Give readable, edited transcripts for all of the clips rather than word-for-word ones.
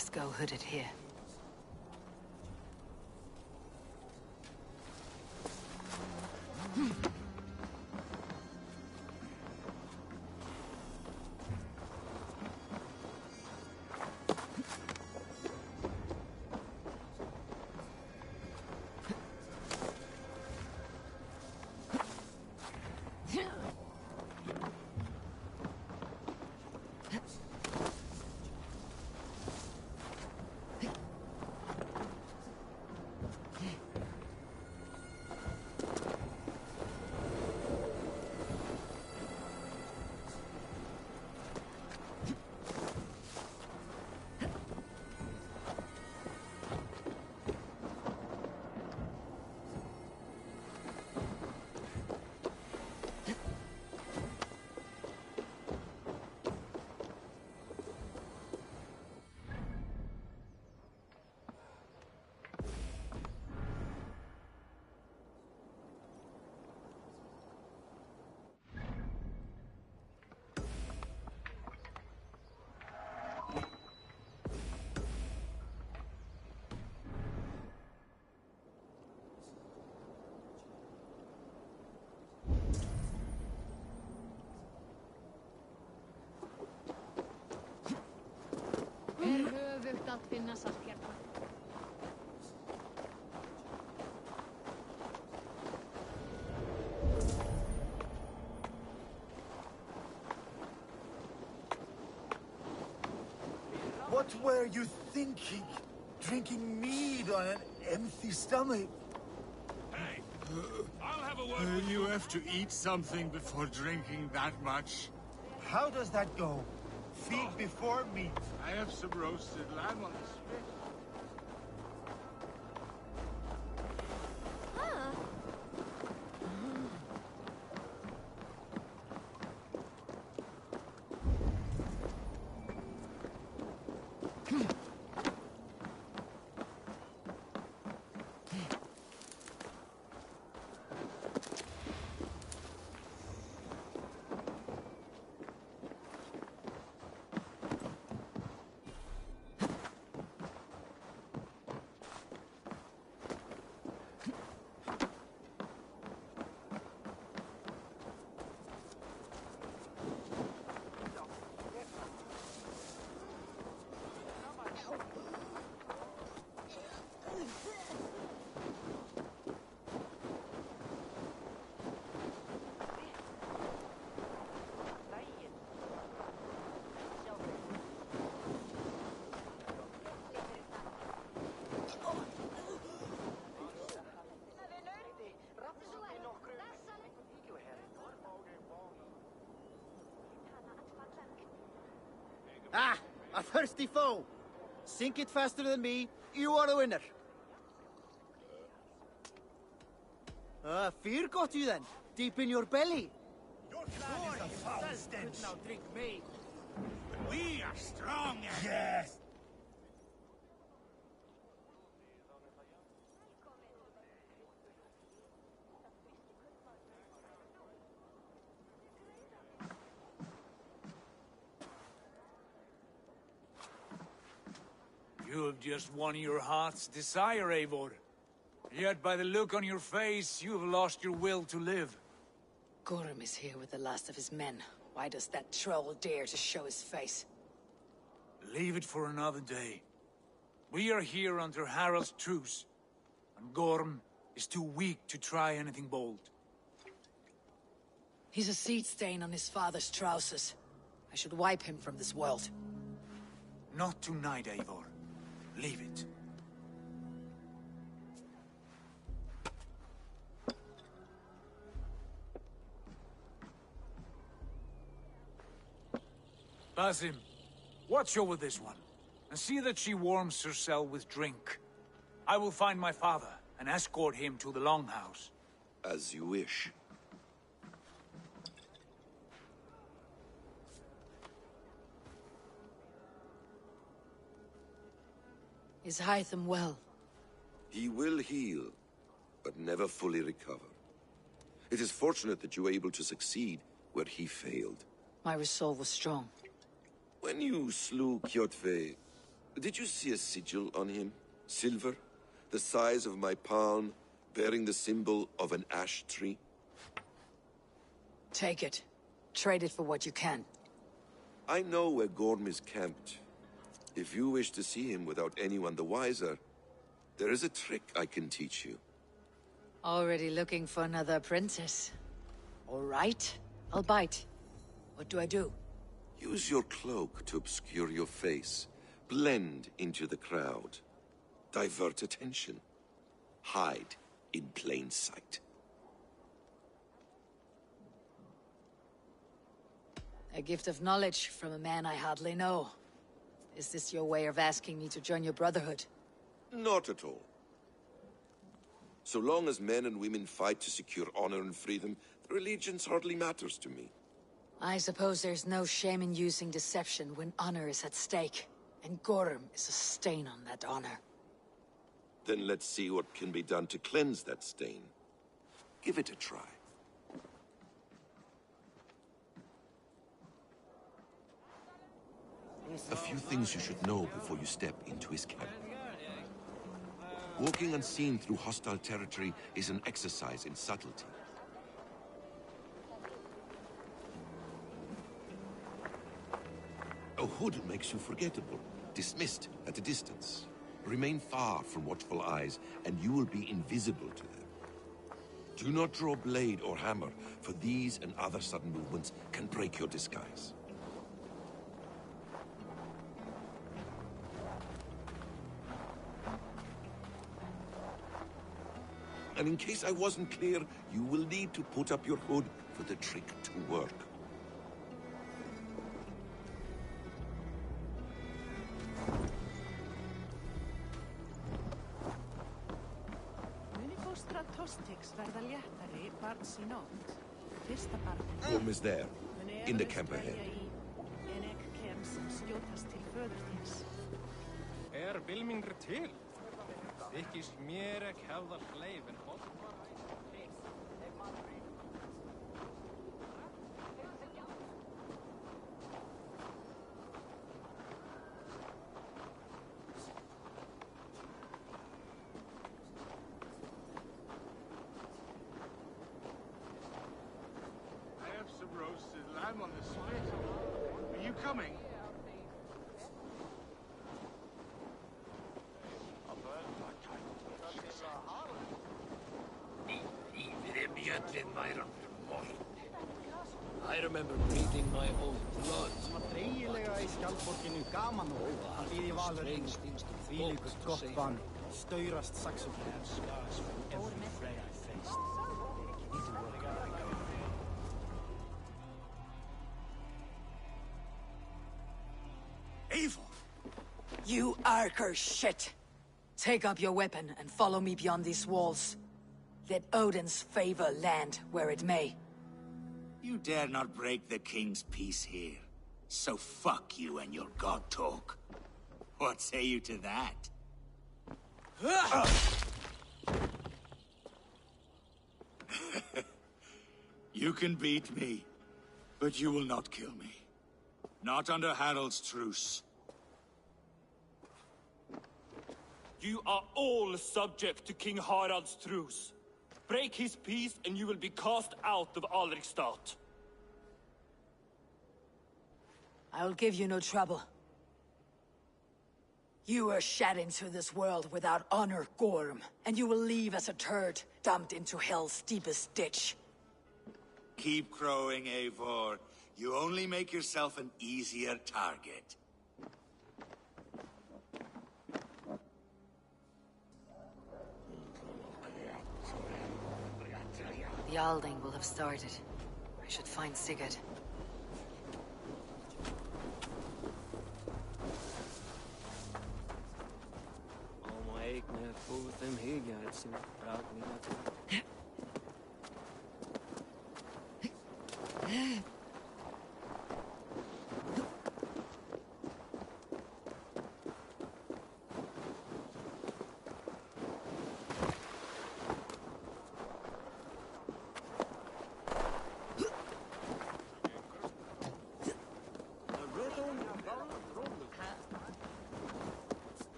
best go hooded here. Att finna saker. What were you thinking? Drinking mead on an empty stomach? Hey! I'll have a word with You have to eat something before drinking that much. How does that go? Feed before meat. I have some roasted lamb on the spit. Ah, a thirsty foe. Sink it faster than me, you are a winner. Fear got you then, deep in your belly. Your clan is a foul stench. Now drink me. We are strong. Yes. You have just won your heart's desire, Eivor. Yet by the look on your face, you have lost your will to live. Gorm is here with the last of his men. Why does that troll dare to show his face? Leave it for another day. We are here under Harald's truce, and Gorm is too weak to try anything bold. He's a seed stain on his father's trousers. I should wipe him from this world. Not tonight, Eivor. Leave it. Basim, watch over this one, and see that she warms herself with drink. I will find my father and escort him to the Longhouse. As you wish. Is Hytham well? He will heal, but never fully recover. It is fortunate that you were able to succeed where he failed. My resolve was strong. When you slew Kjotve, Did you see a sigil on him? Silver, the size of my palm, bearing the symbol of an ash tree? Take it. Trade it for what you can. I know where Gorm is camped. If you wish to see him without anyone the wiser, there is a trick I can teach you. Already looking for another apprentice. All right, I'll bite. What do I do? Use your cloak to obscure your face. Blend into the crowd. Divert attention. Hide in plain sight. A gift of knowledge from a man I hardly know. Is this your way of asking me to join your brotherhood? Not at all. So long as men and women fight to secure honor and freedom, their allegiance hardly matters to me. I suppose there's no shame in using deception when honor is at stake. And Gorm is a stain on that honor. Then let's see what can be done to cleanse that stain. Give it a try. A few things you should know before you step into his camp. Walking unseen through hostile territory is an exercise in subtlety. A hood makes you forgettable, dismissed at a distance. Remain far from watchful eyes, and you will be invisible to them. Do not draw blade or hammer, for these and other sudden movements can break your disguise. And in case I wasn't clear, you will need to put up your hood for the trick to work. Gorm is there, in the camp ahead. Bylmingr til? Þykist mér ekki hefða hleifin I have some roasted lamb on the spit. Are you coming? I remember breathing my own blood. Dreigilega í skjaldborginu gaman og líði valurinn. Þvílíkur gott bann. Staurast saxofón. Every fray I faced. Need to work on my cover. Eivor! You Arker shit! Take up your weapon and follow me beyond these walls. Let Odin's favor land where it may. You dare not break the king's peace here. So fuck you and your god talk. What say you to that? You can beat me, but you will not kill me. Not under Harald's truce. You are all subject to King Harald's truce. Break his peace and you will be cast out of Alrikstad. I will give you no trouble. You were shed into this world without honor, Gorm, and you will leave as a turd, dumped into hell's deepest ditch. Keep crowing, Eivor. You only make yourself an easier target. The Alding will have started. I should find Sigurd.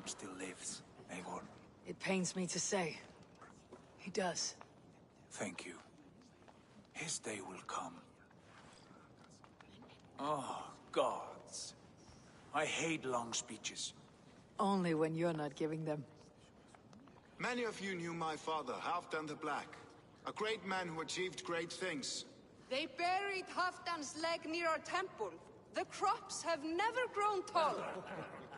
still lives, Eivor. It pains me to say. He does. Thank you. His day will come. Oh, gods. I hate long speeches. Only when you're not giving them. Many of you knew my father, Halfdan the Black. A great man who achieved great things. They buried Halfdan's leg near our temple. The crops have never grown taller.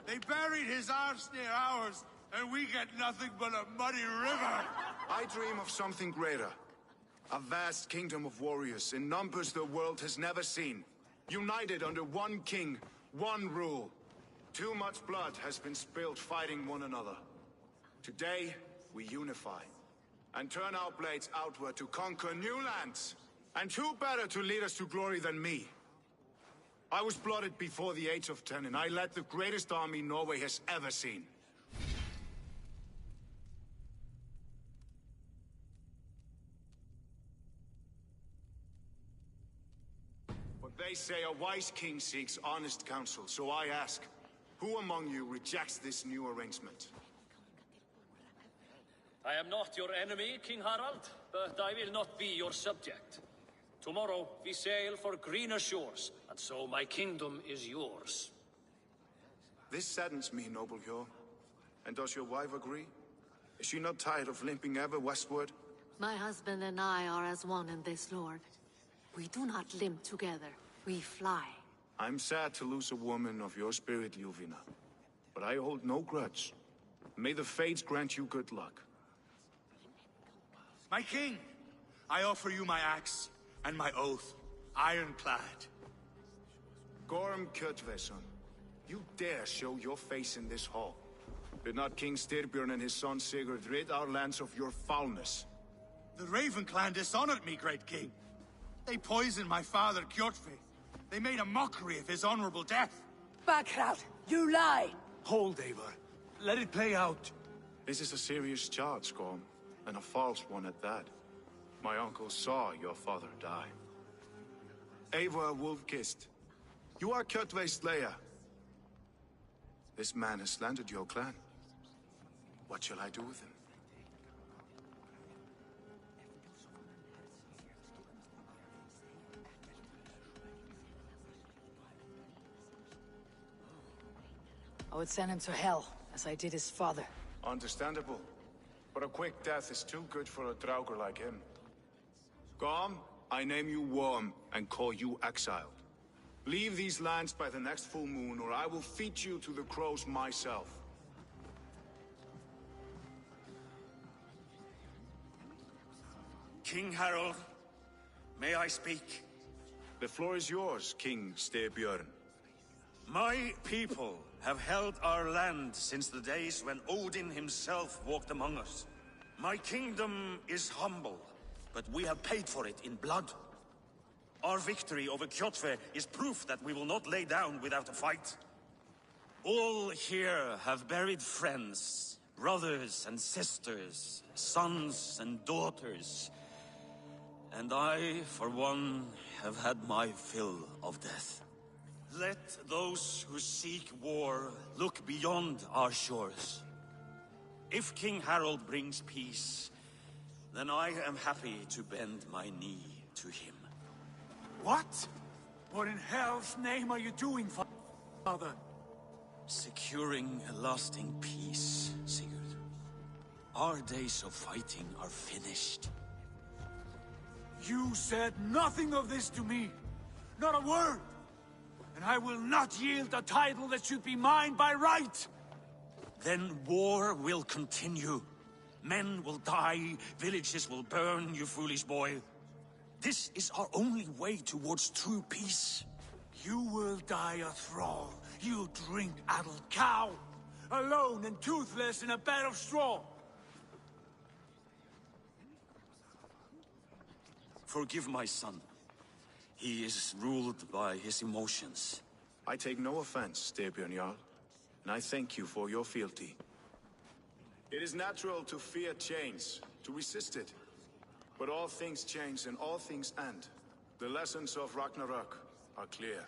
They buried his arse near ours, and we get nothing but a muddy river. I dream of something greater. A vast kingdom of warriors in numbers the world has never seen. United under one king, one rule. Too much blood has been spilled fighting one another. Today, we unify. And turn our blades outward to conquer new lands. And who better to lead us to glory than me? I was blooded before the age of 10, and I led the greatest army Norway has ever seen. But they say a wise king seeks honest counsel, so I ask, who among you rejects this new arrangement? I am not your enemy, King Harald, but I will not be your subject. Tomorrow we sail for greener shores, and so my kingdom is yours. This saddens me, noble Hjor. And does your wife agree? Is she not tired of limping ever westward? My husband and I are as one in this, Lord. We do not limp together, we fly. I'm sad to lose a woman of your spirit, Ljuvina. But I hold no grudge. May the fates grant you good luck. My king, I offer you my axe and my oath, ironclad. Gorm Kjotveson, you dare show your face in this hall. Did not King Styrbjörn and his son Sigurd rid our lands of your foulness? The Raven clan dishonored me, great king. They poisoned my father, Kjotve. They made a mockery of his honorable death. Backrout, you lie! Hold, Eivor. Let it play out. This is a serious charge, Gorm, and a false one at that. My uncle saw your father die. Eivor Wolf-Kissed, you are Kjotve's slayer. This man has slandered your clan. What shall I do with him? I would send him to hell, as I did his father. Understandable. But a quick death is too good for a Draugr like him. Gorm, I name you Worm and call you exiled. Leave these lands by the next full moon, or I will feed you to the crows myself. King Harald, may I speak? The floor is yours, King Styrbjörn. My people have held our land since the days when Odin himself walked among us. My kingdom is humble, but we have paid for it in blood. Our victory over Kjotve is proof that we will not lay down without a fight. All here have buried friends, brothers and sisters, sons and daughters. And I, for one, have had my fill of death. Let those who seek war look beyond our shores. If King Harald brings peace, then I am happy to bend my knee to him. What? What in hell's name are you doing, father? Securing a lasting peace, Sigurd. Our days of fighting are finished. You said nothing of this to me. Not a word. And I will not yield a title that should be mine by right. Then war will continue. Men will die, villages will burn, you foolish boy. This is our only way towards true peace. You will die a thrall. You drink-addled cow. Alone and toothless in a bed of straw. Forgive my son. He is ruled by his emotions. I take no offense, Styrbjörn Jarl, and I thank you for your fealty. It is natural to fear change, to resist it. But all things change and all things end. The lessons of Ragnarok are clear.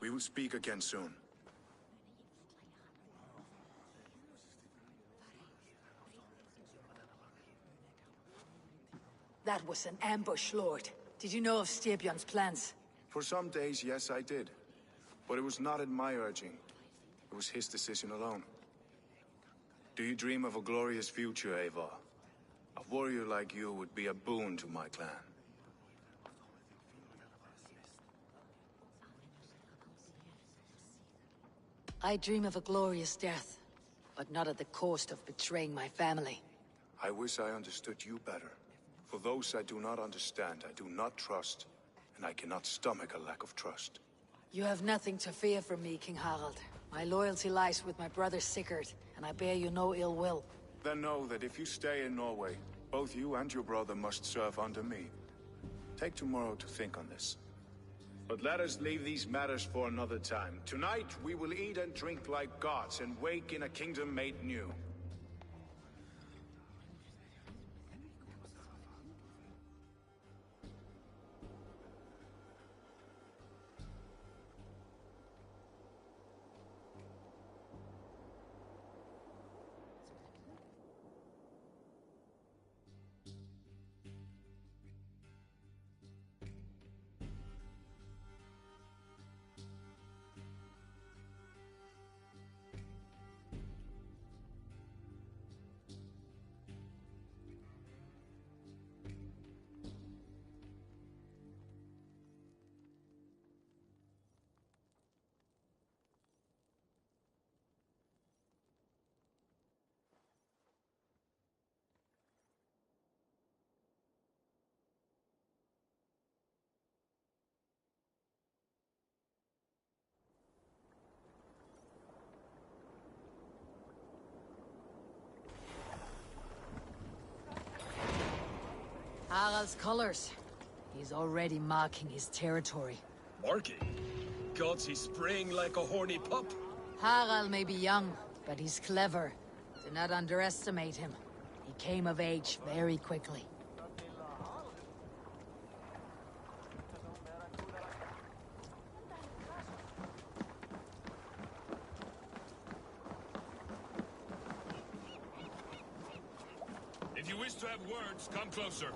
We will speak again soon. That was an ambush, Lord. Did you know of Styrbjörn's plans? For some days, yes, I did. But it was not at my urging. It was his decision alone. Do you dream of a glorious future, Eivor? A warrior like you would be a boon to my clan. I dream of a glorious death, but not at the cost of betraying my family. I wish I understood you better. For those I do not understand, I do not trust, and I cannot stomach a lack of trust. You have nothing to fear from me, King Harald. My loyalty lies with my brother Sigurd, and I bear you no ill will. Then know that if you stay in Norway, both you and your brother must serve under me. Take tomorrow to think on this. But let us leave these matters for another time. Tonight, we will eat and drink like gods and wake in a kingdom made new. Harald's colors. He's already marking his territory. Marking? Gods, he's spraying like a horny pup. Harald may be young, but he's clever. Do not underestimate him. He came of age very quickly. If you wish to have words, come closer.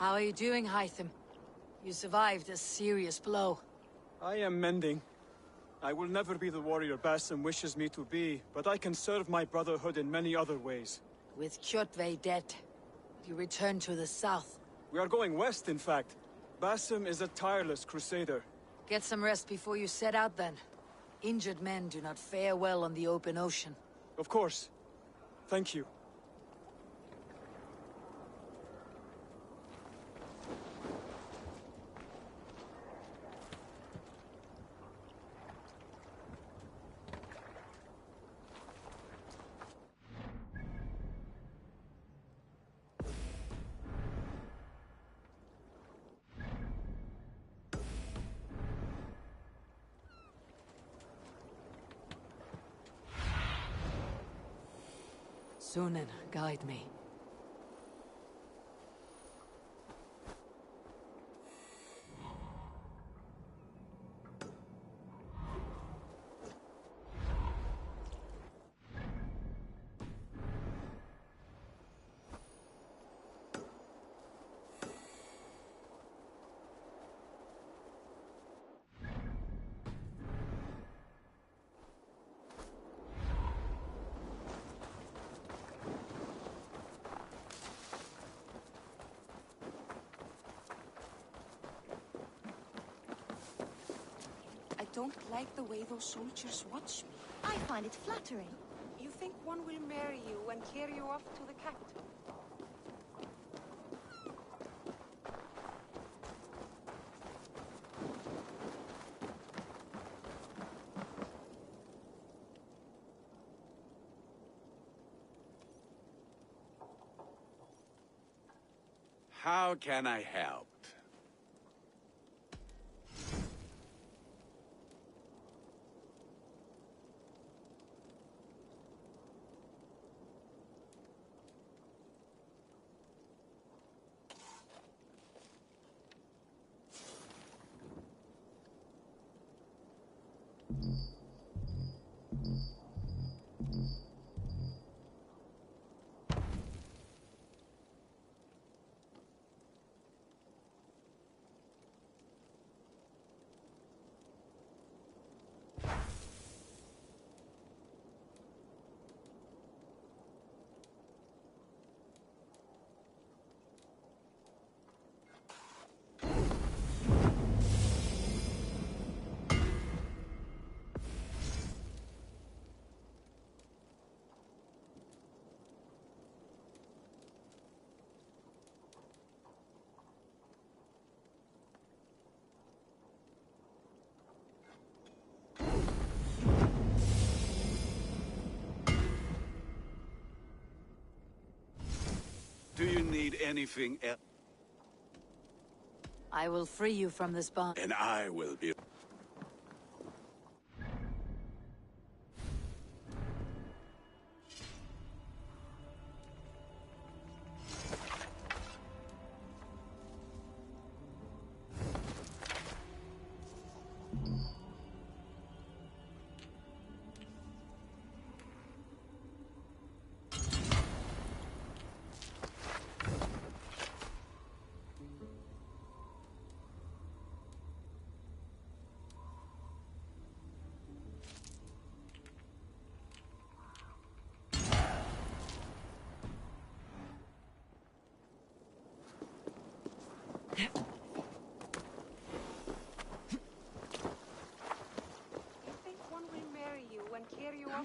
How are you doing, Hytham? You survived a serious blow. I am mending. I will never be the warrior Basim wishes me to be, but I can serve my brotherhood in many other ways. With Kjotve dead, you return to the south. We are going west, in fact. Basim is a tireless crusader. Get some rest before you set out, then. Injured men do not fare well on the open ocean. Of course. Thank you. Sunan, guide me. I don't like the way those soldiers watch me. I find it flattering. You think one will marry you and carry you off to the capital? How can I help? Do you need anything else? I will free you from this bond. And I will be...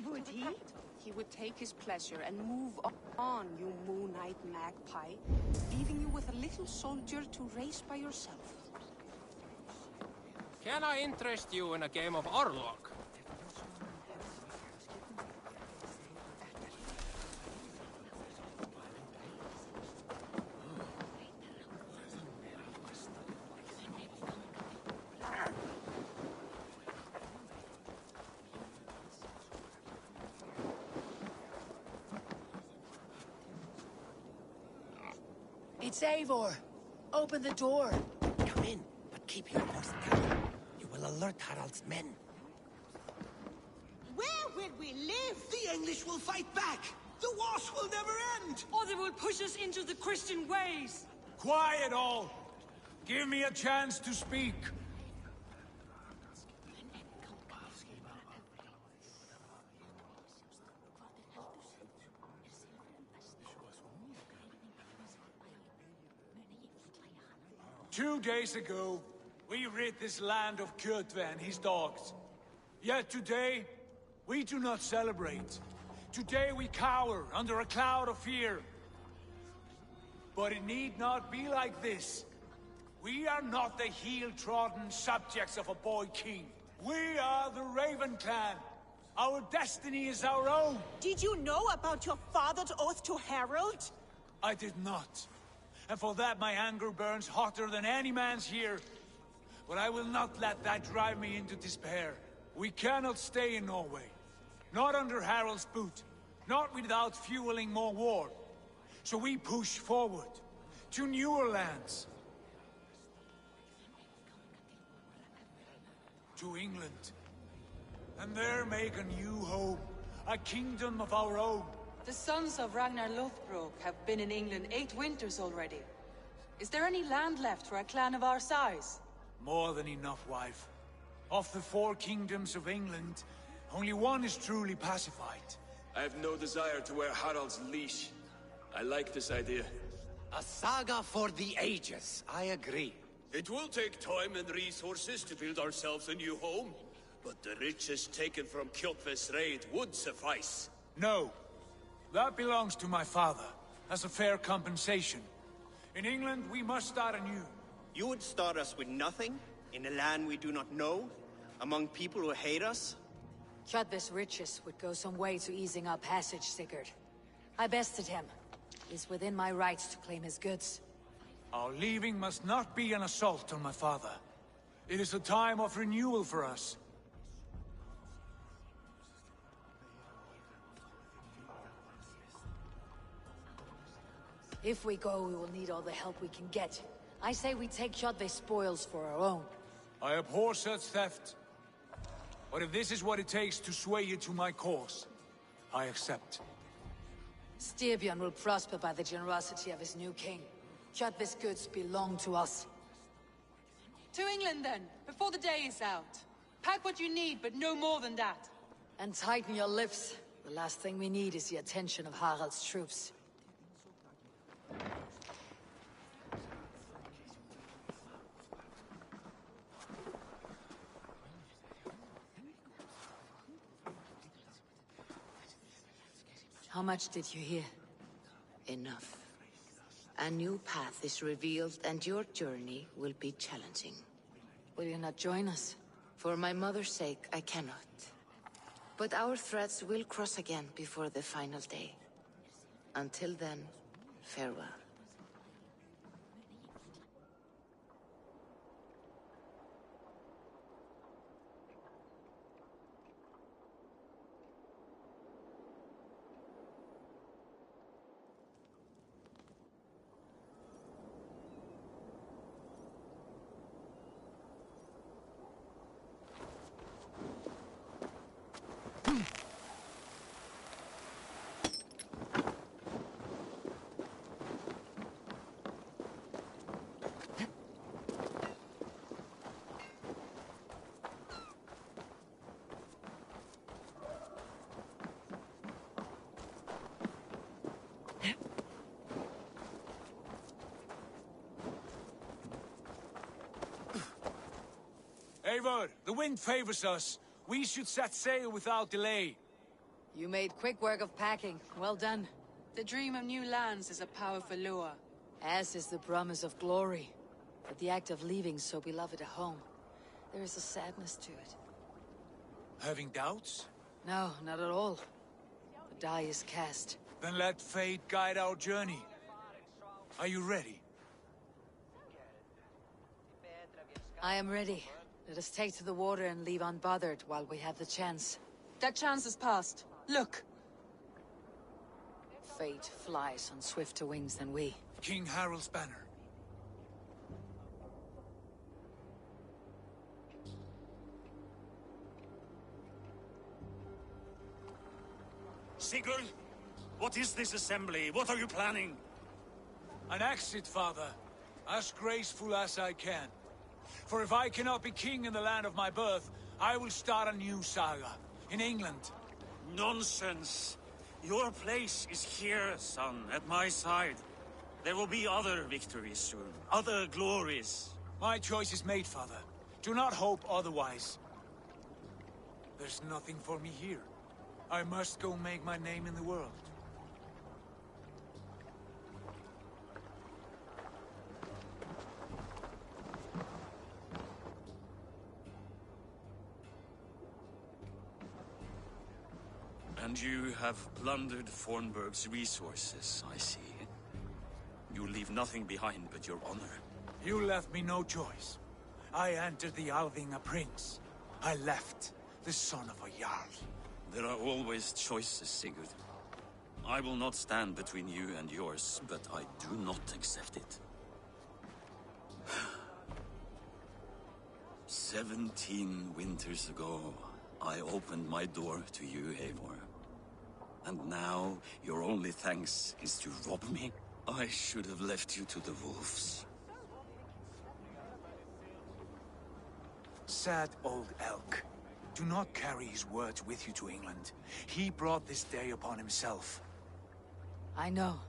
Would he? He would take his pleasure and move on, you Moon Knight magpie, leaving you with a little soldier to race by yourself. Can I interest you in a game of Orlog? It's Eivor. Open the door. Come in, but keep your horse calm. You will alert Harald's men. Where will we live? The English will fight back! The wars will never end! Or they will push us into the Christian ways! Quiet all! Give me a chance to speak. 2 days ago, we rid this land of Kjotve and his dogs. Yet today, we do not celebrate. Today we cower under a cloud of fear. But it need not be like this. We are not the heel-trodden subjects of a boy king. We are the Raven clan. Our destiny is our own. Did you know about your father's oath to Harald? I did not. And for that my anger burns hotter than any man's here. But I will not let that drive me into despair. We cannot stay in Norway. Not under Harald's boot. Not without fueling more war. So we push forward. To newer lands. To England. And there make a new home. A kingdom of our own. The sons of Ragnar Lothbrok have been in England 8 winters already. Is there any land left for a clan of our size? More than enough, wife. Of the 4 kingdoms of England, only one is truly pacified. I have no desire to wear Harald's leash. I like this idea. A saga for the ages, I agree. It will take time and resources to build ourselves a new home, but the riches taken from Kjotve's raid would suffice. No. That belongs to my father, as a fair compensation. In England, we must start anew. You would start us with nothing? In a land we do not know? Among people who hate us? Kjotve's riches would go some way to easing our passage, Sigurd. I bested him. It is within my rights to claim his goods. Our leaving must not be an assault on my father. It is a time of renewal for us. If we go, we will need all the help we can get. I say we take Kjotve's spoils for our own. I abhor such theft. But if this is what it takes to sway you to my cause, I accept. Styrbjörn will prosper by the generosity of his new king. Kjotve's goods belong to us. To England then, before the day is out. Pack what you need, but no more than that. And tighten your lips. The last thing we need is the attention of Harald's troops. How much did you hear? Enough. A new path is revealed, and your journey will be challenging. Will you not join us? For my mother's sake, I cannot. But our threads will cross again before the final day. Until then, Farewell. Eivor, the wind favors us. We should set sail without delay. You made quick work of packing. Well done. The dream of new lands is a powerful lure. As is the promise of glory. But the act of leaving so beloved a home, there is a sadness to it. Having doubts? No, not at all. The die is cast. Then let fate guide our journey. Are you ready? I am ready. Let us take to the water and leave unbothered while we have the chance. That chance is past. Look! Fate flies on swifter wings than we. King Harald's banner. Sigurd, what is this assembly? What are you planning? An exit, father. As graceful as I can. For if I cannot be king in the land of my birth, I will start a new saga. In England. Nonsense. Your place is here, son, at my side. There will be other victories soon. Other glories. My choice is made, father. Do not hope otherwise. There's nothing for me here. I must go make my name in the world. And you have plundered Fornburg's resources, I see. You leave nothing behind but your honor. You left me no choice. I entered the Alving a prince. I left the son of a Jarl. There are always choices, Sigurd. I will not stand between you and yours, but I do not accept it. 17 winters ago, I opened my door to you, Eivor. And now, your only thanks is to rob me? I should have left you to the wolves. Sad old elk. Do not carry his words with you to England. He brought this day upon himself. I know.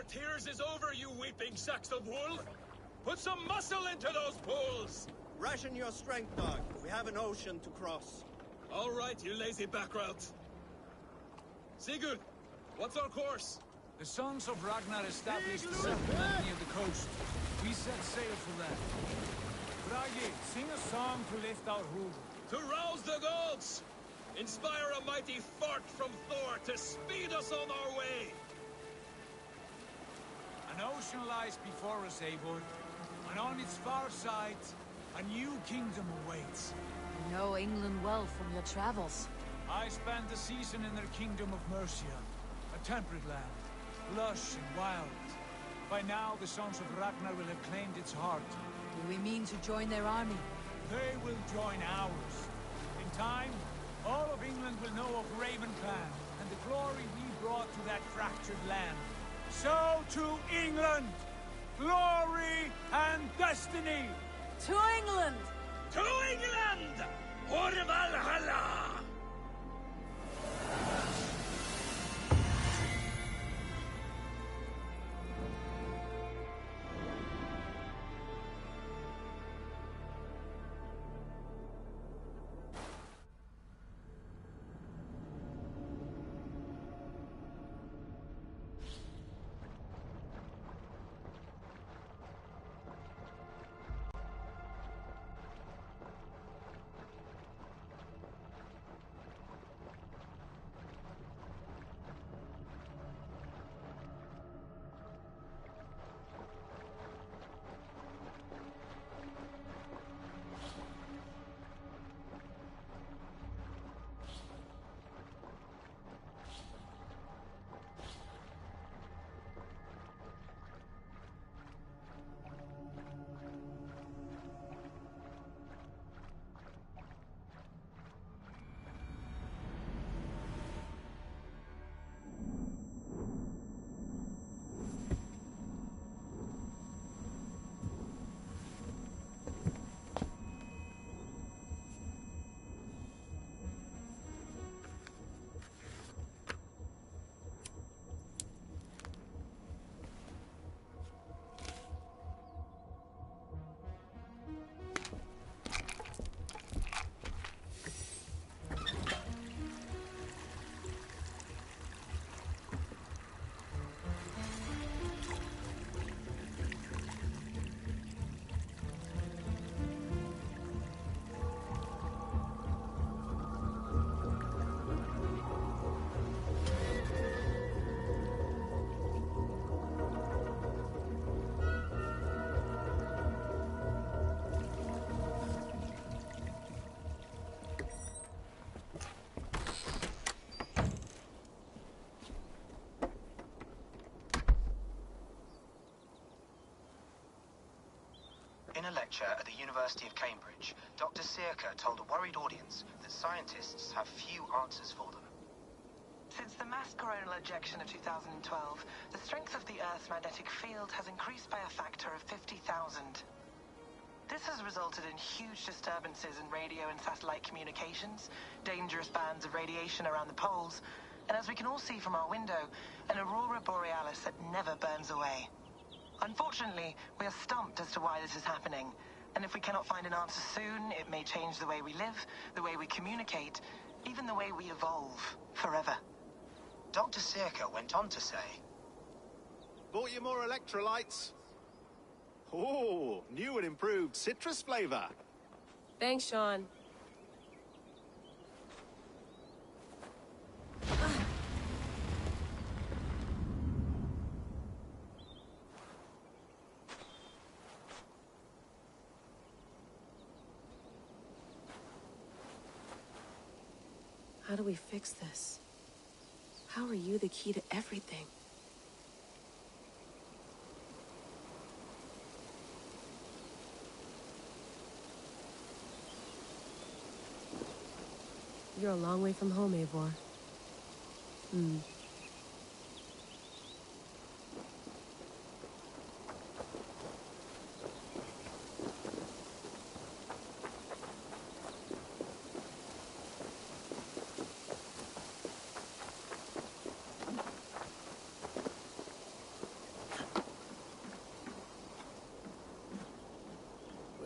Tears is over, you weeping sacks of wool! Put some muscle into those pools! Ration your strength, dog. We have an ocean to cross. All right, you lazy backrout. Sigurd, what's our course? The sons of Ragnar established a settlement near the coast. We set sail for them. Bragi, sing a song to lift our hoof. To rouse the gods! Inspire a mighty fart from Thor to speed us on our way! An ocean lies before us, Eivor, and on its far side, a new kingdom awaits. You know England well from your travels. I spent a season in their kingdom of Mercia, a temperate land, lush and wild. By now, the sons of Ragnar will have claimed its heart. Do we mean to join their army? They will join ours. In time, all of England will know of Raven Clan, and the glory we brought to that fractured land. So to England! Glory and destiny! To England! To England! For Valhalla! lecture at the University of Cambridge, Dr. Circa told a worried audience that scientists have few answers for them. Since the mass coronal ejection of 2012, the strength of the Earth's magnetic field has increased by a factor of 50,000. This has resulted in huge disturbances in radio and satellite communications, dangerous bands of radiation around the poles, and as we can all see from our window, an aurora borealis that never burns away. Unfortunately, we are stumped as to why this is happening, and if we cannot find an answer soon, it may change the way we live, the way we communicate, even the way we evolve, forever. Dr. Circa went on to say, Bought you more electrolytes? Oh, new and improved citrus flavor. Thanks, Sean. How do we fix this? How are you the key to everything? You're a long way from home, Eivor.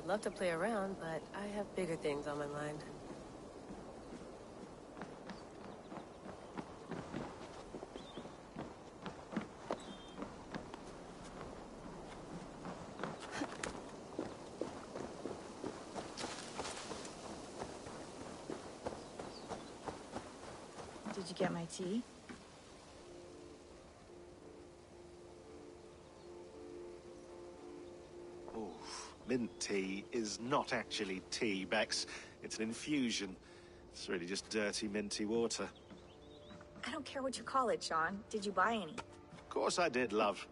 Would love to play around, but I have bigger things on my mind. Did you get my tea? Mint tea is not actually tea, Bex. It's an infusion. It's really just dirty, minty water. I don't care what you call it, Sean. Did you buy any? Of course I did, love.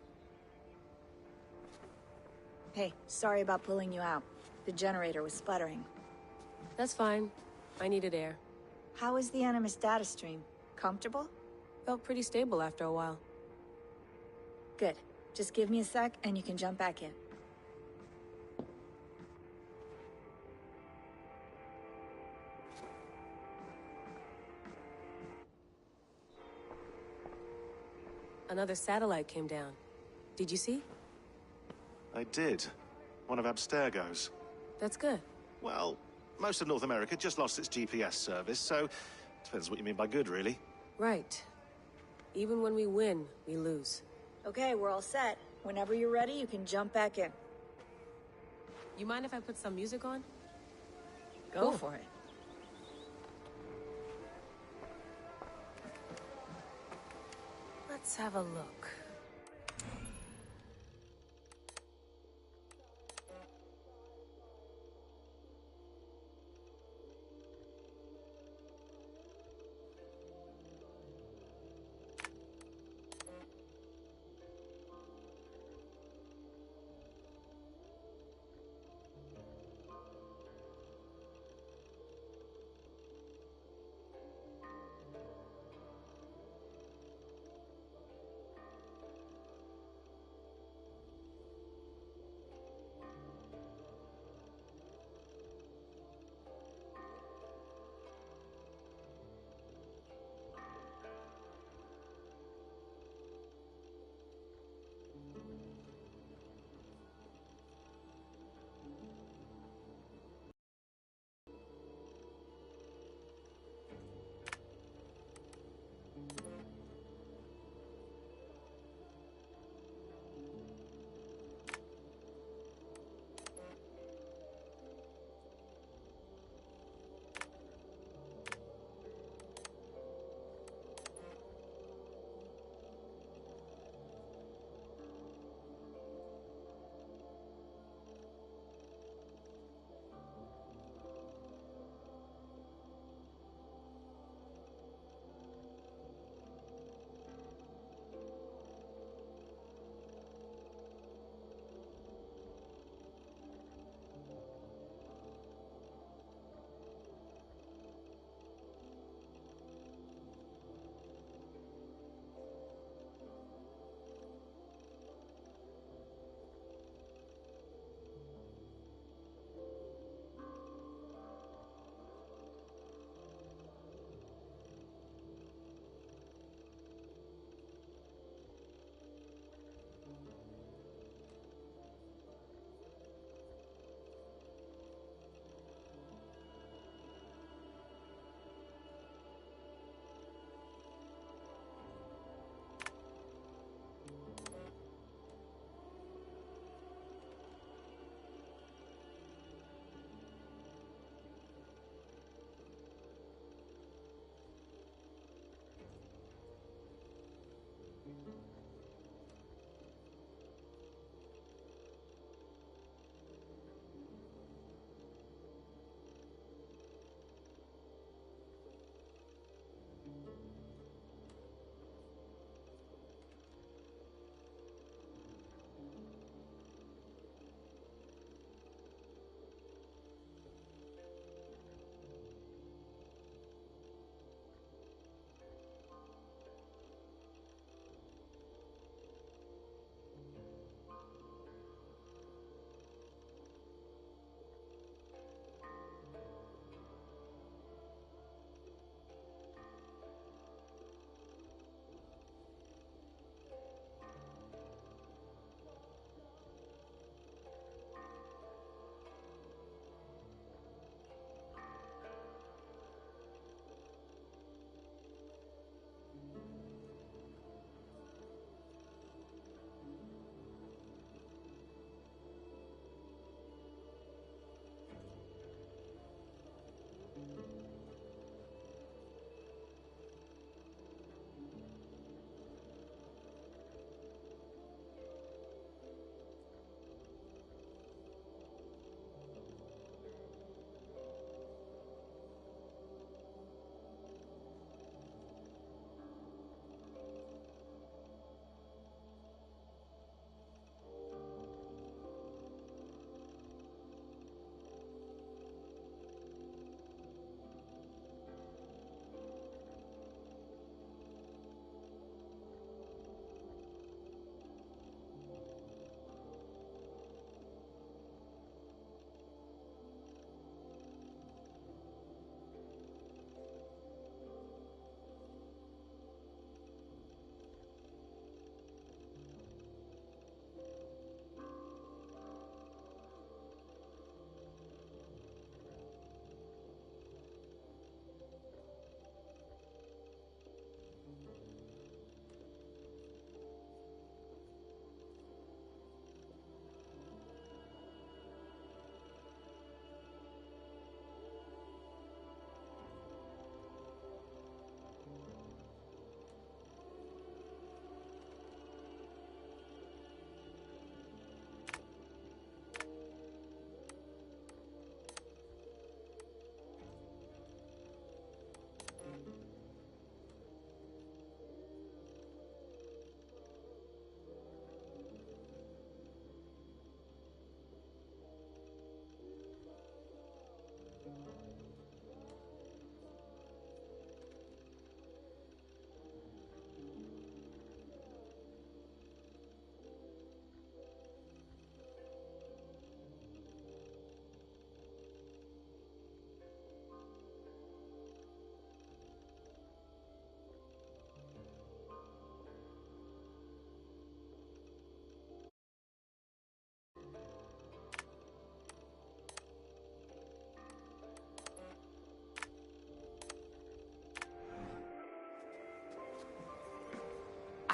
Hey, sorry about pulling you out. The generator was sputtering. That's fine. I needed air. How is the Animus data stream? Comfortable? Felt pretty stable after a while. Good. Just give me a sec and you can jump back in. Another satellite came down. Did you see? I did. One of Abstergo's. That's good. Well, most of North America just lost its GPS service, so depends what you mean by good, really. Right. Even when we win, we lose. Okay, we're all set. Whenever you're ready, you can jump back in. You mind if I put some music on? Go for it. Let's have a look.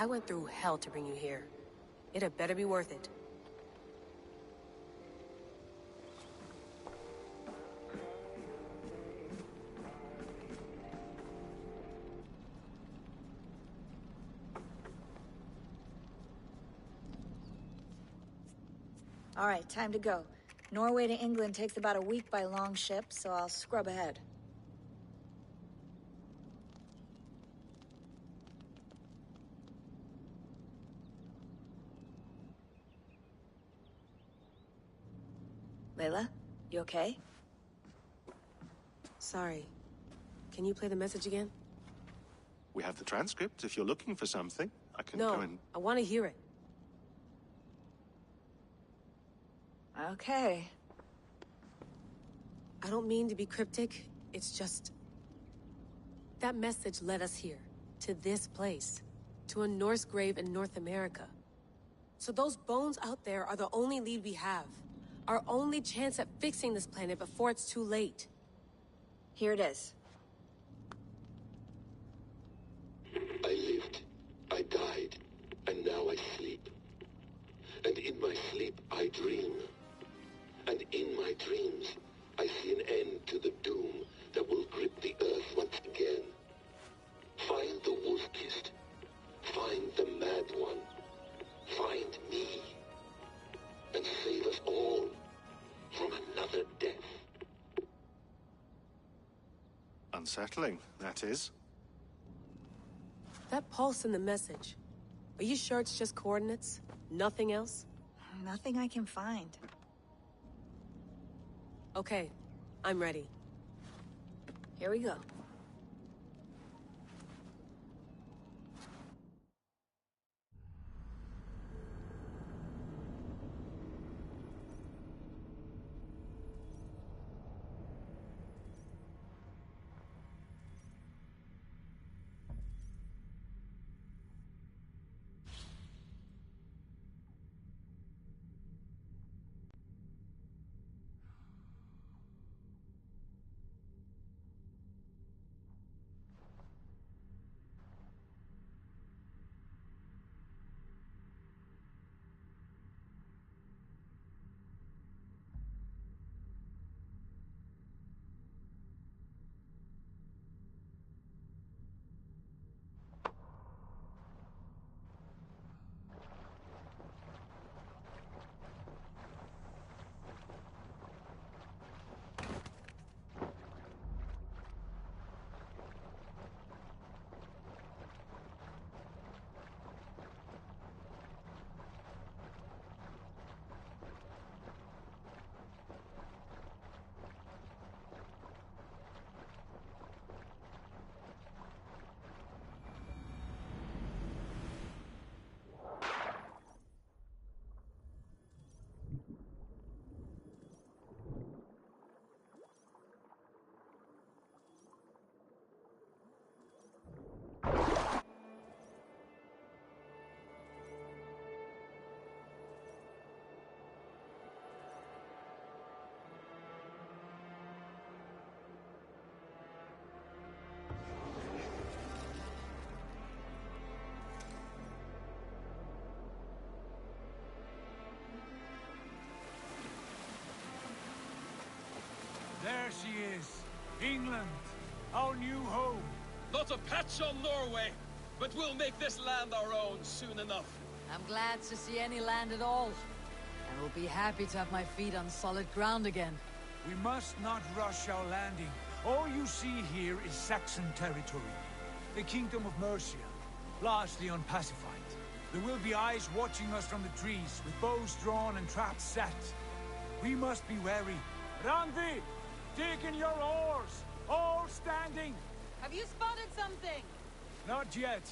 I went through hell to bring you here. It had better be worth it. All right, time to go. Norway to England takes about a week by long ship, so I'll scrub ahead. Layla, you okay? Sorry. Can you play the message again? We have the transcript. If you're looking for something, I can go and... No, I want to hear it. Okay. I don't mean to be cryptic, it's just... That message led us here, to this place, to a Norse grave in North America. So those bones out there are the only lead we have. Our only chance at fixing this planet before it's too late. Here it is. I lived, I died, and now I sleep. And in my sleep I dream. And in my dreams, I see an end to the doom that will grip the Earth once again. Find the wolf-kissed. Find the mad one. Find me. And save us all from another death. Unsettling, that is. That pulse in the message. Are you sure it's just coordinates? Nothing else? Nothing I can find. Okay, I'm ready. Here we go. There she is. England, our new home. Not a patch on Norway, but we'll make this land our own soon enough. I'm glad to see any land at all. I will be happy to have my feet on solid ground again. We must not rush our landing. All you see here is Saxon territory. The Kingdom of Mercia, largely unpacified. There will be eyes watching us from the trees, with bows drawn and traps set. We must be wary. Randi! Dig in your oars! All standing! Have you spotted something? Not yet.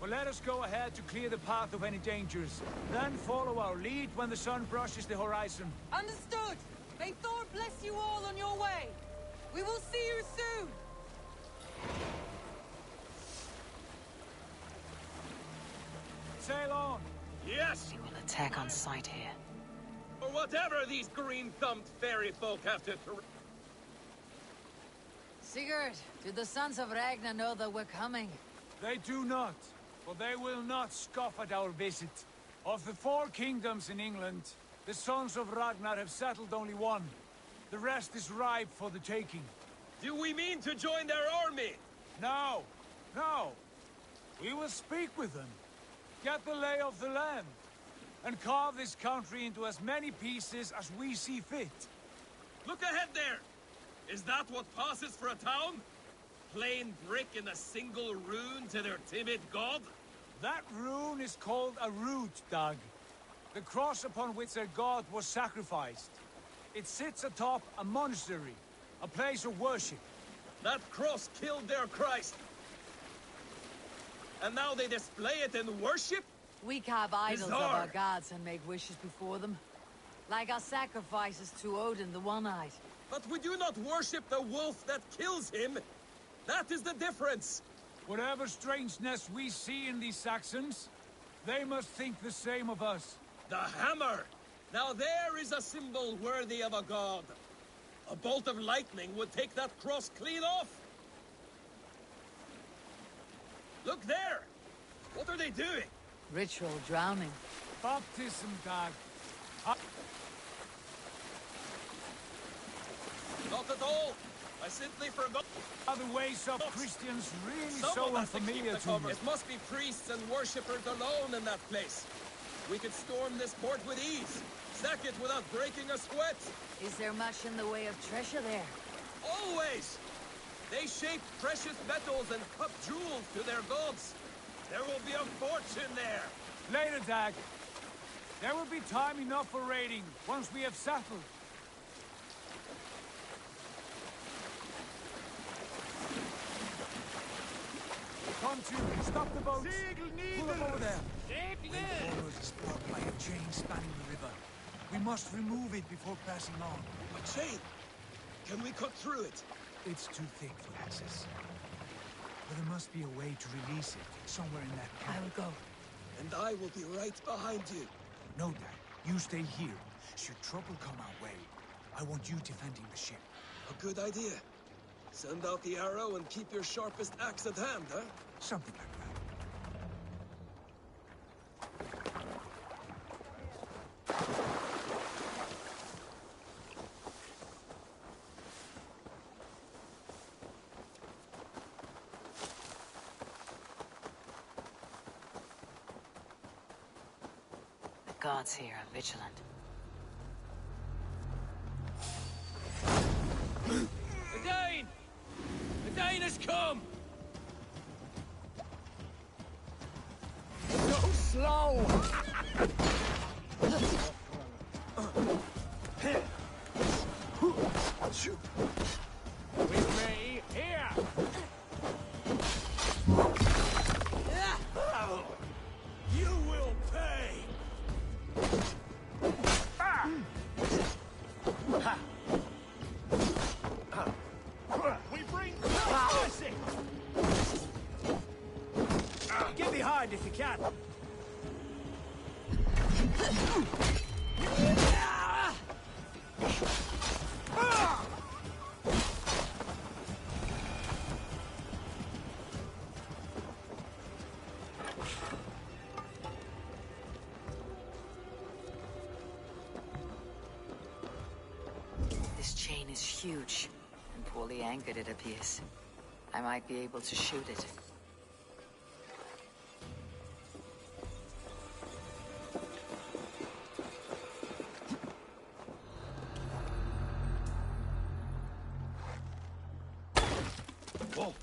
But let us go ahead to clear the path of any dangers. Then follow our lead when the sun brushes the horizon. Understood! May Thor bless you all on your way! We will see you soon! Sail on! Yes! We will attack on sight here. Or whatever these green-thumbed fairy folk have to... Sigurd, do the sons of Ragnar know that we're coming? They do not. For they will not scoff at our visit. Of the 4 kingdoms in England, the sons of Ragnar have settled only one. The rest is ripe for the taking. Do we mean to join their army? No, no. We will speak with them, get the lay of the land, and carve this country into as many pieces as we see fit. Look ahead there! Is that what passes for a town? Plain brick in a single rune to their timid god? That rune is called a root, Doug. The cross upon which their god was sacrificed. It sits atop a monastery, a place of worship. That cross killed their Christ. And now they display it in worship? We carve idols of Bizarre. our gods and make wishes before them. Like our sacrifices to Odin the One-Eyed. But we do not worship the wolf that kills him. That is the difference. Whatever strangeness we see in these Saxons, they must think the same of us. The hammer! Now there is a symbol worthy of a god. A bolt of lightning would take that cross clean off. Look there! What are they doing? Ritual drowning. Baptism, Doug. Not at all. I simply forgot. Other ways of Christians really so Someone has to keep unfamiliar the to cover. me. It must be priests and worshippers alone in that place. We could storm this port with ease. Sack it without breaking a sweat. Is there much in the way of treasure there? Always! They shape precious metals and cut jewels to their gods. There will be a fortune there. Later, Dag. There will be time enough for raiding once we have settled. Come to, stop the boats. Pull them over there. Forward is blocked by a chain spanning the river. We must remove it before passing on. A chain? Can we cut through it? It's too thick for access. But there must be a way to release it, somewhere in that camp. I will go. And I will be right behind you. No, Dad. You stay here. Should trouble come our way, I want you defending the ship. A good idea. Send out the arrow and keep your sharpest axe at hand, huh? Something like that. The gods here are vigilant. The Dane! The Dane has come! Go slow! With me, here! You will pay! We bring mercy! Get behind if you can. This chain is huge, and poorly anchored it appears. I might be able to shoot it. Whoa!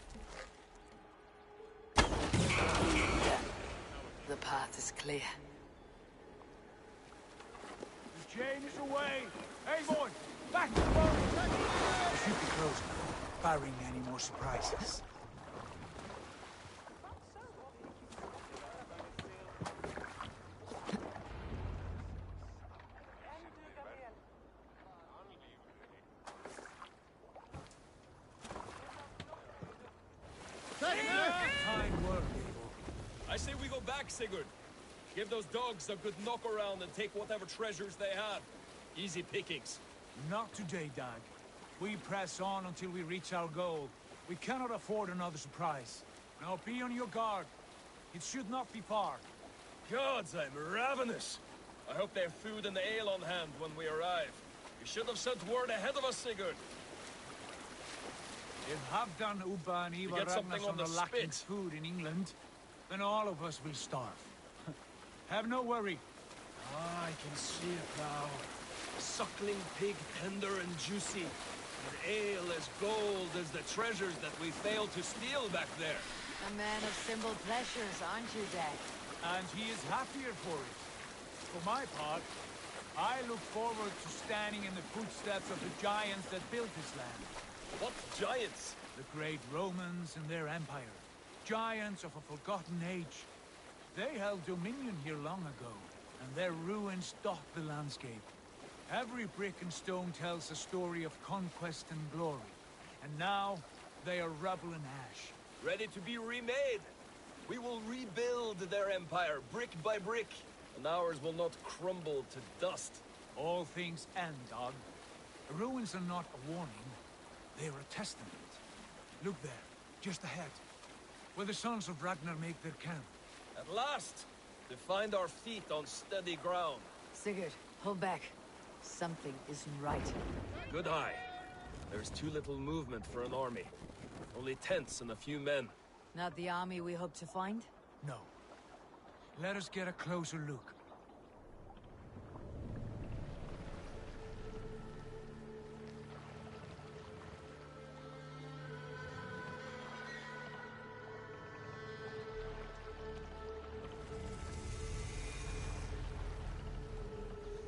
The path is clear. The chain is away! Hey, boy! Back to the boat! We should be close now, barring any more surprises. Fine work, Abel. I say we go back, Sigurd. Give those dogs a good knock around and take whatever treasures they have. Easy pickings. Not today, Dag. We press on until we reach our goal. We cannot afford another surprise. Now be on your guard. It should not be far. Gods, I'm ravenous. I hope they have food and ale on hand when we arrive. You should have sent word ahead of us, Sigurd. If Halfdan, Ubba, and Ivar get something Ragnarsson on the are lacking spit. food in England, then all of us will starve. Have no worry. Ah, I can see it now. Suckling pig tender and juicy. And ale as gold as the treasures that we failed to steal back there. A man of simple pleasures, aren't you, Dad? And he is happier for it. For my part, I look forward to standing in the footsteps of the giants that built this land. What giants? The great Romans and their empire. Giants of a forgotten age. They held dominion here long ago, and their ruins dot the landscape. Every brick and stone tells a story of conquest and glory. And now, they are rubble and ash. Ready to be remade. We will rebuild their empire, brick by brick, and ours will not crumble to dust. All things end, dog. The ruins are not a warning. They are a testament. Look there, just ahead, where the sons of Ragnar make their camp. At last, to find our feet on steady ground. Sigurd, hold back. Something isn't right. Good eye. There's too little movement for an army. Only tents and a few men. Not the army we hope to find? No. Let us get a closer look.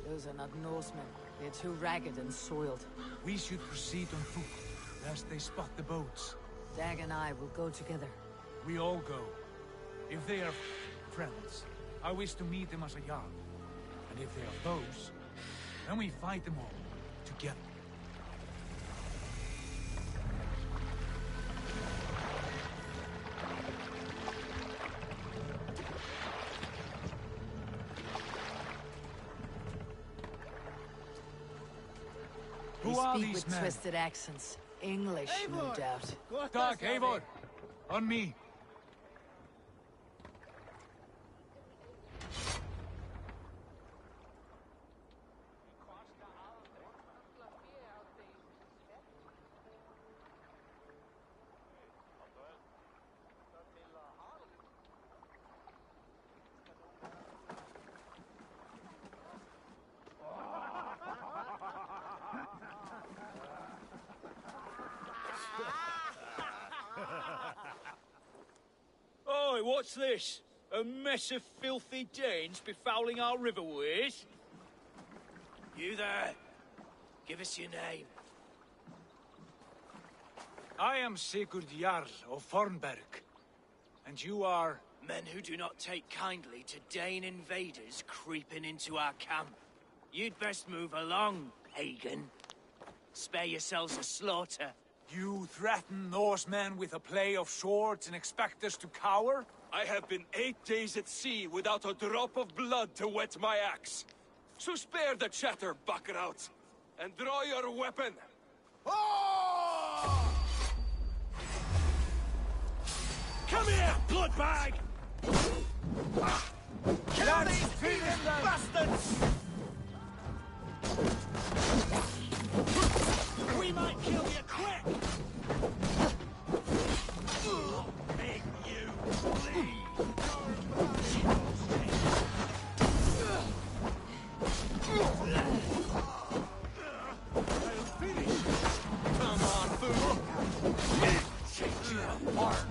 Those are not Norsemen. They're too ragged and soiled. We should proceed on foot, lest they spot the boats. Dag and I will go together. We all go. If they are friends, I wish to meet them as a Jarl. And if they are foes, then we fight them all, together. They Who are speak these with men? twisted accents. English, no doubt. Dag, Eivor! On me! Oi, what's this? A mess of filthy Danes befouling our riverways? You there? Give us your name. I am Sigurd Jarl of Fornberg. And you are... Men who do not take kindly to Dane invaders creeping into our camp. You'd best move along, pagan. Spare yourselves a slaughter. You threaten Norsemen with a play of swords and expect us to cower? I have been 8 days at sea without a drop of blood to wet my axe. So spare the chatter, Buckerout, and draw your weapon. Oh! Come here, bloodbag! Kill these thieving bastards! We might kill you quick! Make you bleed! I'll finish! Come on, fool! Take your heart!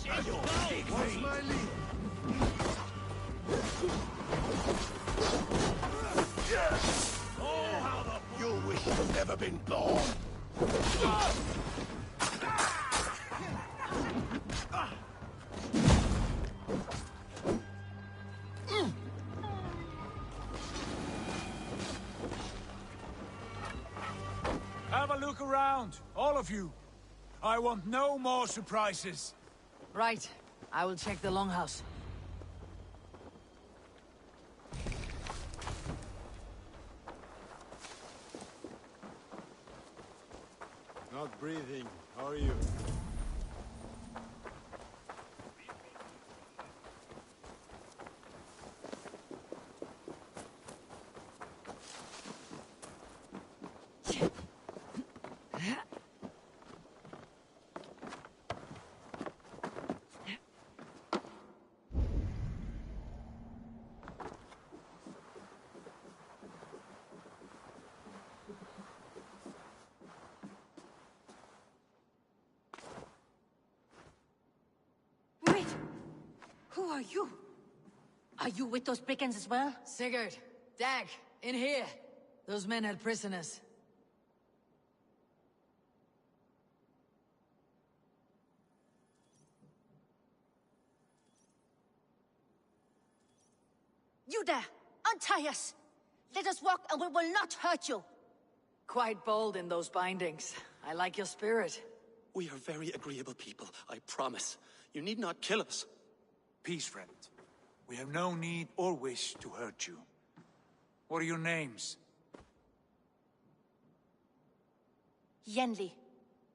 What's my lead? Oh, how the... You wish you'd never been born. Have a look around, all of you. I want no more surprises. Right. I will check the longhouse. Not breathing. How are you? Wait! Who are you? Are you with those brigands as well? Sigurd, Dag, in here. Those men had prisoners. You there! Untie us! Let us walk and we will not hurt you! Quite bold in those bindings. I like your spirit. We are very agreeable people, I promise. You need not kill us. Peace, friend. We have no need or wish to hurt you. What are your names? Yenli.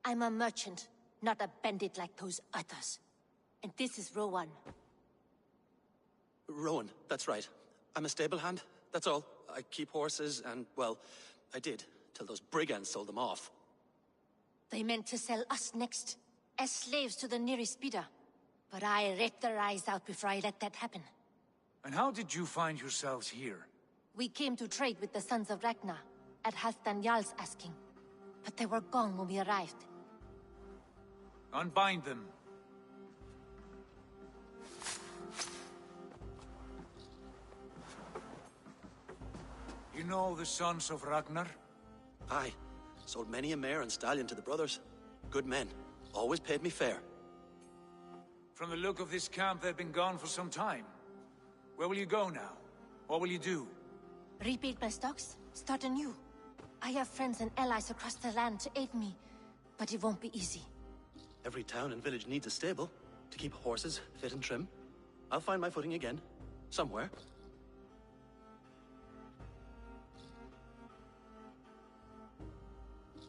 I'm a merchant, not a bandit like those others. And this is Rowan. Rowan, that's right. I'm a stable hand, that's all. I keep horses and, well, I did, till those brigands sold them off. They meant to sell us next, as slaves to the nearest bidder. But I ripped their eyes out before I let that happen. And how did you find yourselves here? We came to trade with the Sons of Ragnar, at Halfdan Jarl's asking. But they were gone when we arrived. Unbind them. You know the Sons of Ragnar? Aye. Sold many a mare and stallion to the brothers. Good men. Always paid me fair. From the look of this camp, they've been gone for some time. Where will you go now? What will you do? Rebuild my stocks, start anew. I have friends and allies across the land to aid me, but it won't be easy. Every town and village needs a stable to keep horses fit and trim. I'll find my footing again. Somewhere.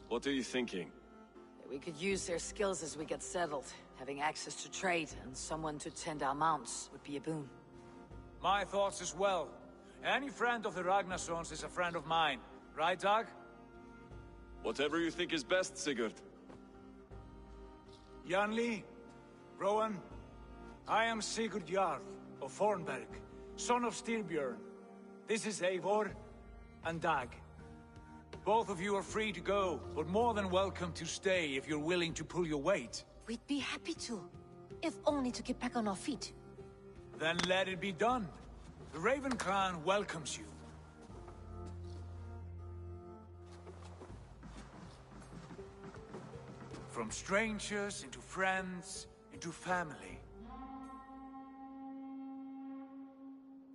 What are you thinking? We could use their skills as we get settled. Having access to trade and someone to tend our mounts would be a boon. My thoughts as well. Any friend of the Ragnarsons is a friend of mine. Right, Dag? Whatever you think is best, Sigurd. Janli, Rowan, I am Sigurd Jarl of Fornberg, son of Styrbjörn. This is Eivor and Dag. Both of you are free to go, but more than welcome to stay if you're willing to pull your weight. We'd be happy to, if only to get back on our feet. Then let it be done. The Raven clan welcomes you. From strangers into friends, into family.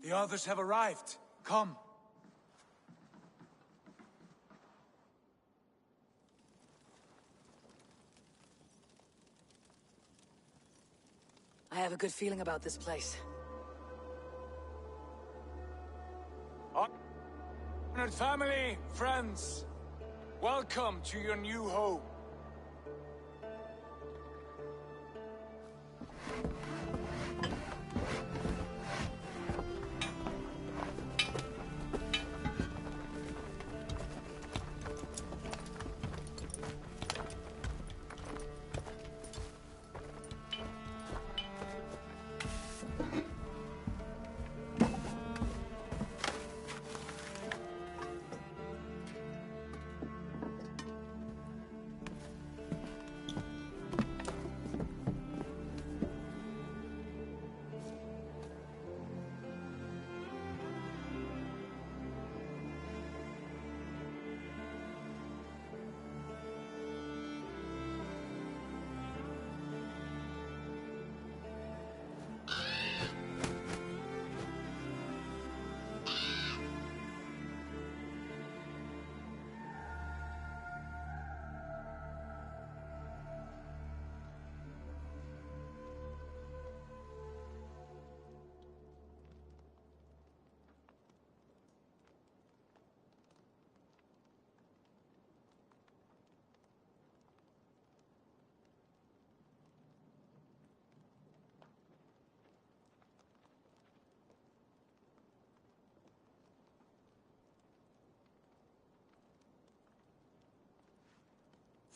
The others have arrived. Come. I have a good feeling about this place. Honored family, friends, welcome to your new home.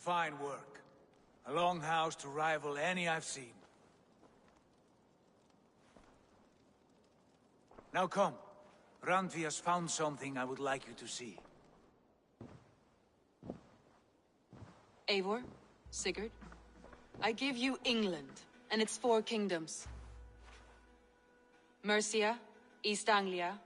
Fine work. A longhouse to rival any I've seen. Now come. Randvi has found something I would like you to see. Eivor, Sigurd, I give you England and its 4 kingdoms. Mercia, East Anglia,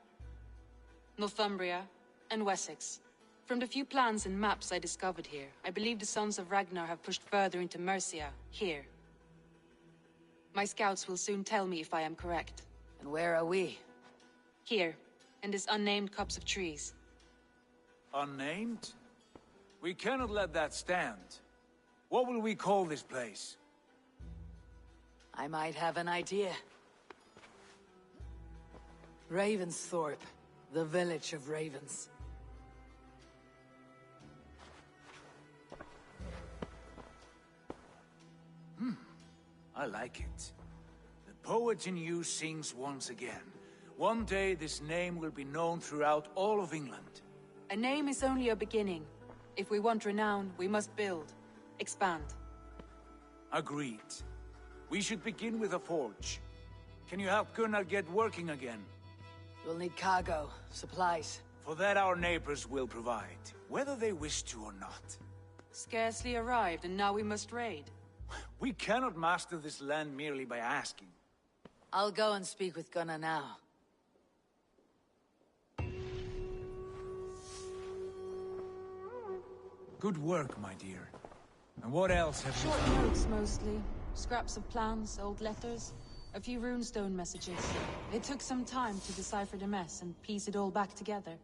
Northumbria, and Wessex. From the few plans and maps I discovered here, I believe the Sons of Ragnar have pushed further into Mercia, here. My scouts will soon tell me if I am correct. And where are we? Here, in this unnamed copse of trees. Unnamed? We cannot let that stand. What will we call this place? I might have an idea. Ravensthorpe, the village of ravens. I like it. The poet in you sings once again. One day this name will be known throughout all of England. A name is only a beginning. If we want renown, we must build. Expand. Agreed. We should begin with a forge. Can you help Gunnar get working again? We'll need cargo, supplies. For that our neighbors will provide, whether they wish to or not. Scarcely arrived, and now we must raid. We cannot master this land merely by asking. I'll go and speak with Gunnar now. Good work, my dear. And what else have you Short found? notes, mostly. Scraps of plans, old letters, a few runestone messages. It took some time to decipher the mess and piece it all back together.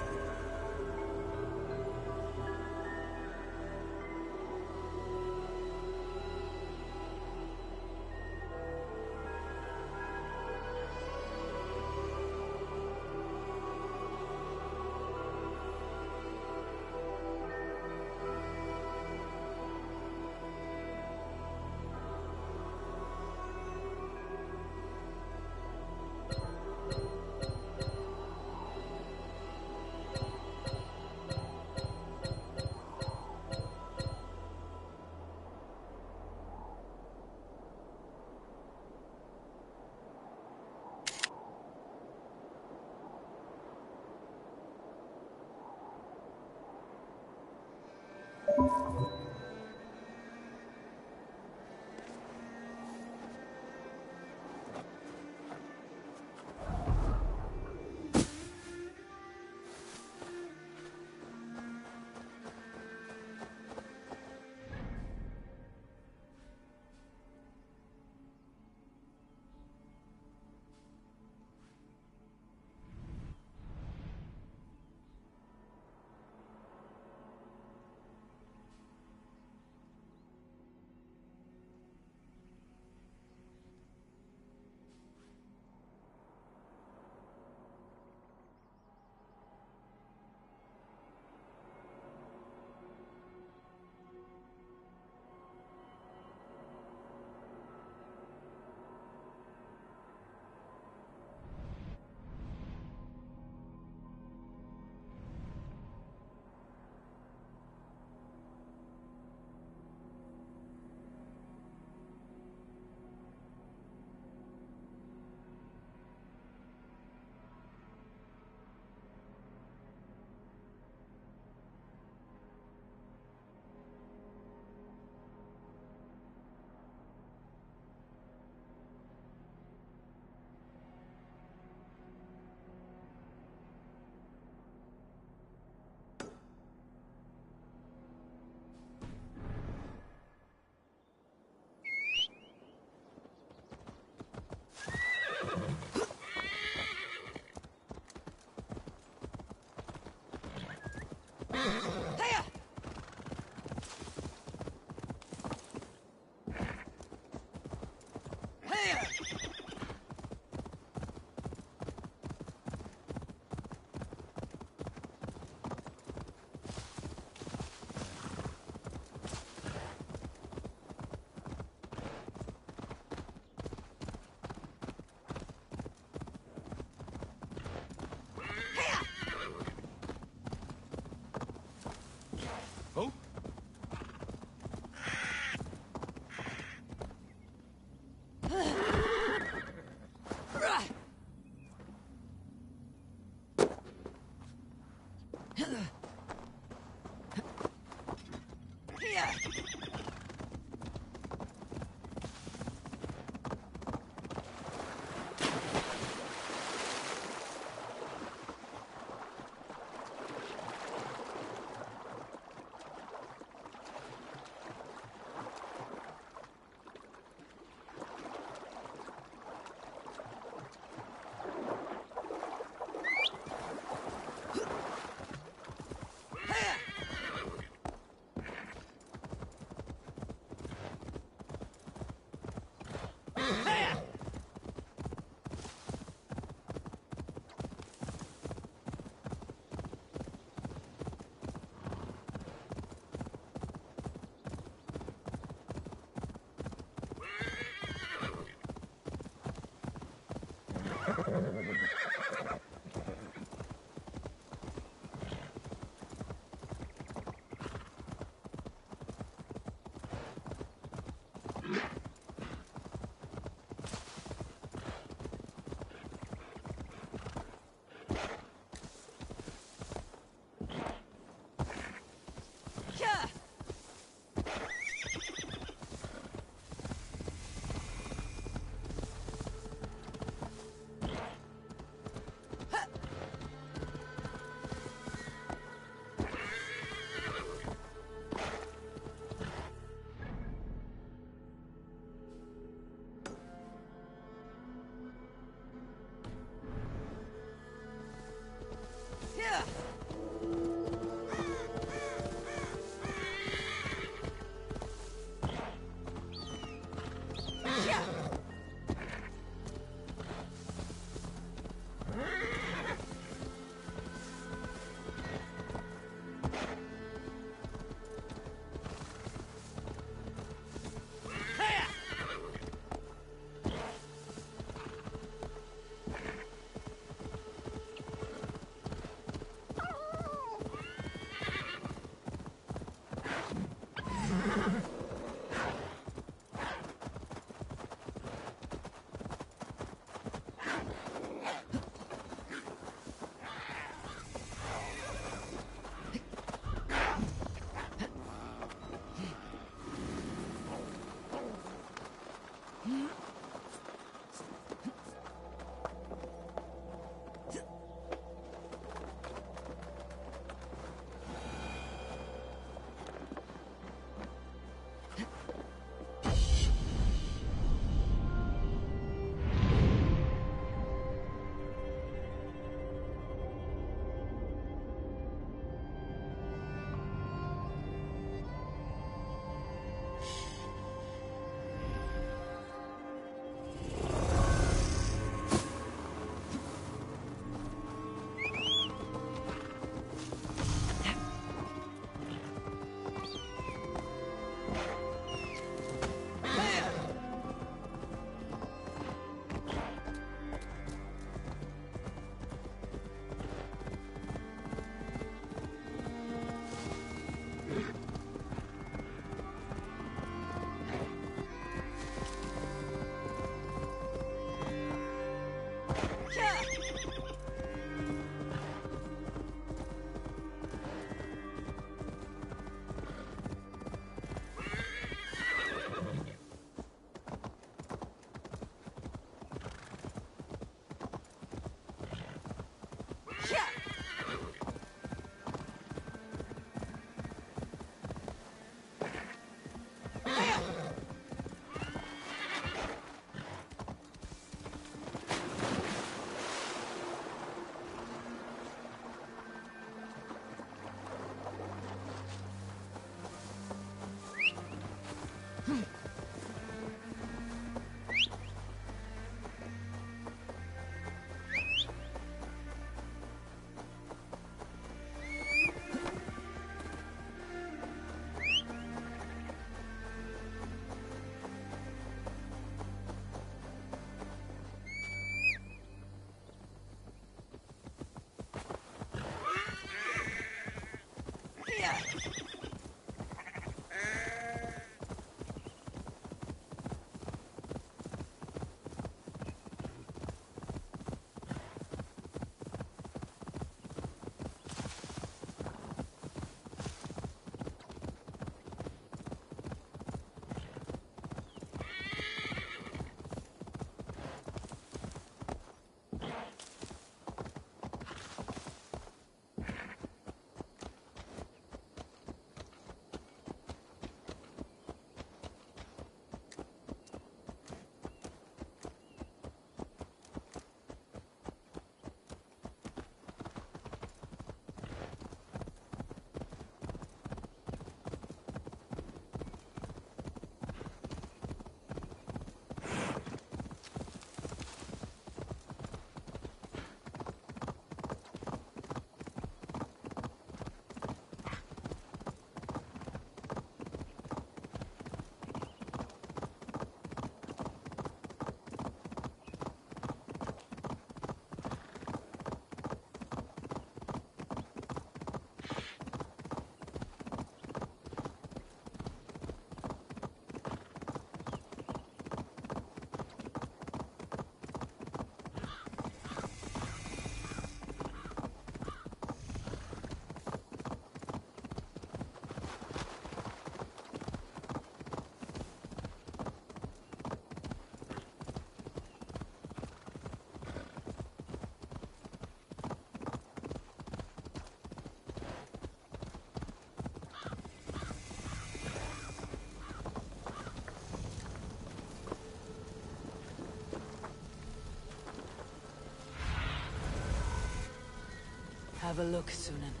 Have a look, Sunan.